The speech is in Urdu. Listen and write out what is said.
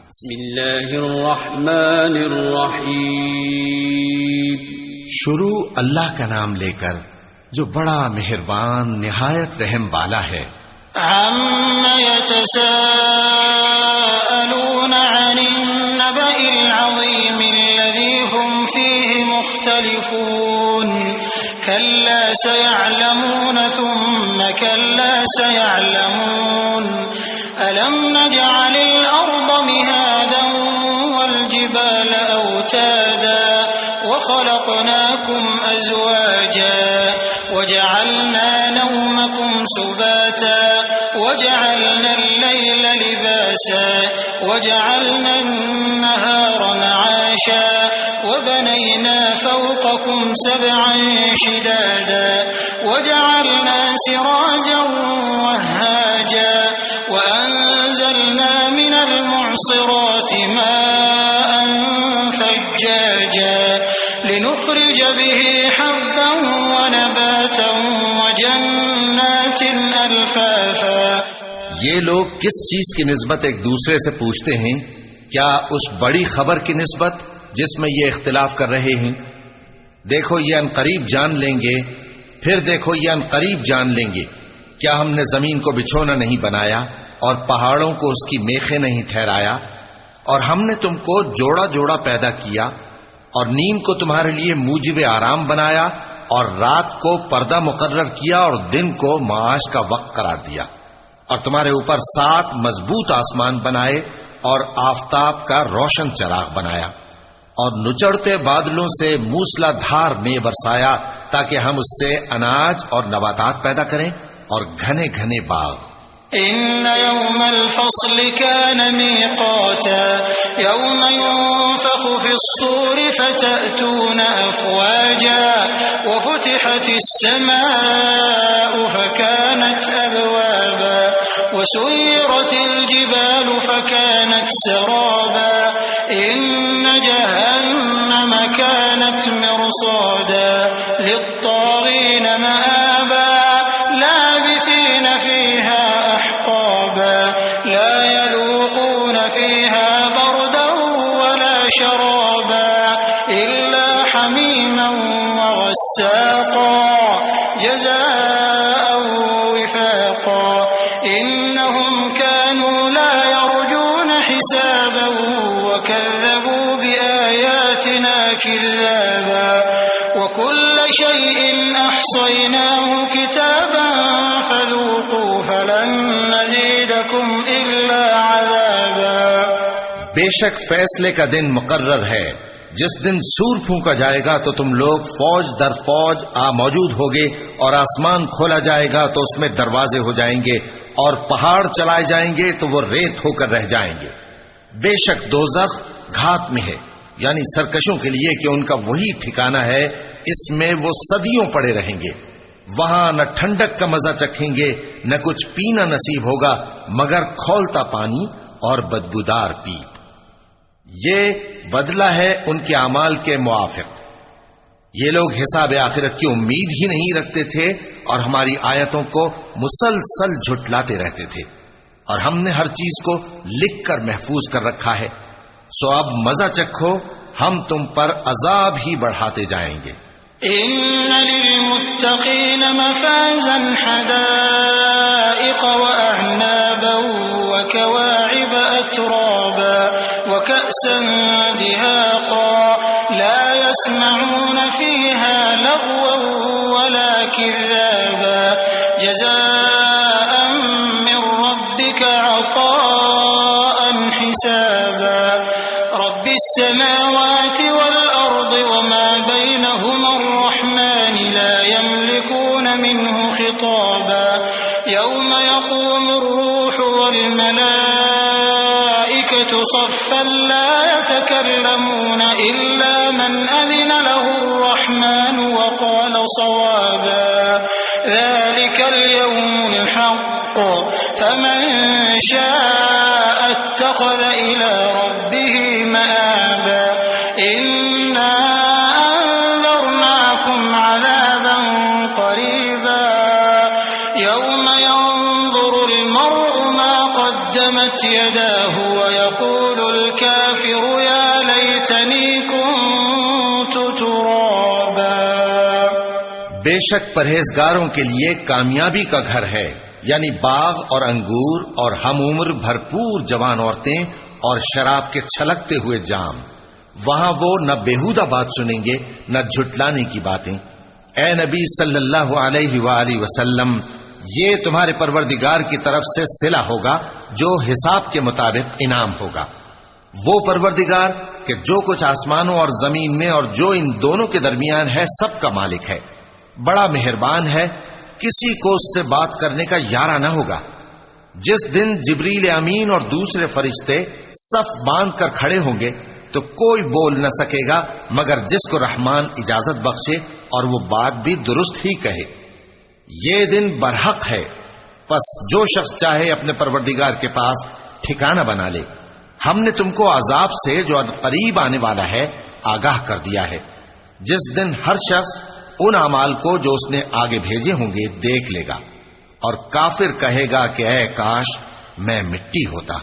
بسم اللہ الرحمن الرحیم. شروع اللہ کا نام لے کر جو بڑا مہربان نہایت رحم والا ہے. عَمَّ يَتَسَاءَلُونَ عَنِ النَّبَإِ الْعَظِيمِ الَّذِي هُمْ فِيهِ مُخْتَلِفُونَ كَلَّا سَيَعْلَمُونَ ثُمَّ كَلَّا سَيَعْلَمُونَ أَلَمْ نَجْعَلِ الْأَرْضَ مِهَادًا وَالْجِبَالَ أَوْتَادًا وَخَلَقْنَاكُمْ أَزْوَاجًا وَجَعَلْنَا نَوْمَكُمْ سُبَاتًا وَجَعَلْنَا اللَّيْلَ لِبَاسًا وَجَعَلْنَا النَّهَارَ مَعَاشًا وَبَنَيْنَا فَوْقَكُمْ سَبْعًا شِدَادًا وَجَعَلْنَا سِرَاجًا وَهَّاجًا وَأَنزَلْنَا مِنَ الْمُعْصِرَاتِ مَاءً ثَجَّاجًا لِنُخْرِجَ بِهِ حَبًّا وَنَبَاتًا وَجَنَّاتٍ أَلْفَافًا. یہ لوگ کس چیز کی نسبت ایک دوسرے سے پوچھتے ہیں؟ کیا اس بڑی خبر کی نسبت جس میں یہ اختلاف کر رہے ہیں؟ دیکھو یہ عنقریب جان لیں گے، پھر دیکھو یہ عنقریب جان لیں گے. کیا ہم نے زمین کو بچھونا نہیں بنایا اور پہاڑوں کو اس کی میخیں نہیں ٹھہرایا؟ اور ہم نے تم کو جوڑا جوڑا پیدا کیا اور نیند کو تمہارے لیے موجب آرام بنایا اور رات کو پردہ مقرر کیا اور دن کو معاش کا وقت قرار دیا اور تمہارے اوپر 7 مضبوط آسمان بنائے اور آفتاب کا روشن چراغ بنایا اور نچڑتے بادلوں سے موسلا دھار میں برسایا تاکہ ہم اس سے اناج اور نباتات پیدا کریں اور گھنے گھنے باغ. إن يوم الفصل كان ميقاتا يوم ينفخ في الصور فتأتون أفواجا وفتحت السماء فكانت أبوابا وسيرت الجبال فكانت سرابا إن جهنم كانت مرصادا للطاغين مآبا لابثين فيها أحقابا لا يذوقون فيها بردا ولا شرابا إلا حميما وغساقا جزاء وفاقا إنهم كانوا لا يرجون حسابا وكذبوا بآياتنا كذابا وكل شيء أحصيناه كتابا فذوقوا فلن نزيدكم إلا عذابا. بے شک فیصلے کا دن مقرر ہے. جس دن سور پھونکا جائے گا تو تم لوگ فوج در فوج موجود ہوگے اور آسمان کھولا جائے گا تو اس میں دروازے ہو جائیں گے اور پہاڑ چلائے جائیں گے تو وہ ریت ہو کر رہ جائیں گے. بے شک دوزخ گھات میں ہے، یعنی سرکشوں کے لیے کہ ان کا وہی ٹھکانہ ہے، اس میں وہ صدیوں پڑے رہیں گے. وہاں نہ ٹھنڈک کا مزہ چکھیں گے نہ کچھ پینا نصیب ہوگا مگر کھولتا پانی اور بدبودار پیپ. یہ بدلہ ہے ان کے اعمال کے موافق. یہ لوگ حساب آخرت کی امید ہی نہیں رکھتے تھے اور ہماری آیتوں کو مسلسل جھٹلاتے رہتے تھے، اور ہم نے ہر چیز کو لکھ کر محفوظ کر رکھا ہے. سو اب مزہ چکھو، ہم تم پر عذاب ہی بڑھاتے جائیں گے. إن للمتقين مفازا حدائق وأعنابا وكواعب أترابا وكأسا دهاقا لا يسمعون فيها لغوا ولا كذابا جزاء من ربك عطاء حسابا. رب السماوات والأرض وما بينهما الرحمن لا يملكون منه خطابا يوم يقوم الروح والملائكة صفا لا يتكلمون إلا من أذن له الرحمن وقال صوابا ذلك اليوم الحق فمن شاء اتخذ إلى ربه مآبا إنا أنذرناكم عذابا قريبا يوم ينظر المرء ما قدمت يداه ويقول الكافر يا ليتني كنت ترابا. بے شک پرہیزگاروں کے لیے کامیابی کا گھر ہے، یعنی باغ اور انگور اور ہم عمر بھرپور جوان عورتیں اور شراب کے چھلکتے ہوئے جام. وہاں وہ نہ بیہودہ بات سنیں گے نہ جھٹلانے کی باتیں. اے نبی صلی اللہ علیہ وآلہ وسلم، یہ تمہارے پروردگار کی طرف سے صلہ ہوگا جو حساب کے مطابق انعام ہوگا. وہ پروردگار کہ جو کچھ آسمانوں اور زمین میں اور جو ان دونوں کے درمیان ہے سب کا مالک ہے، بڑا مہربان ہے، کسی کو اس سے بات کرنے کا یارہ نہ ہوگا. جس دن جبریل امین اور دوسرے فرشتے صف باندھ کر کھڑے ہوں گے تو کوئی بول نہ سکے گا مگر جس کو رحمان اجازت بخشے اور وہ بات بھی درست ہی کہے. یہ دن برحق ہے، پس جو شخص چاہے اپنے پروردگار کے پاس ٹھکانہ بنا لے. ہم نے تم کو عذاب سے جو قریب آنے والا ہے آگاہ کر دیا ہے، جس دن ہر شخص ان اعمال کو جو اس نے آگے بھیجے ہوں گے دیکھ لے گا، اور کافر کہے گا کہ اے کاش میں مٹی ہوتا.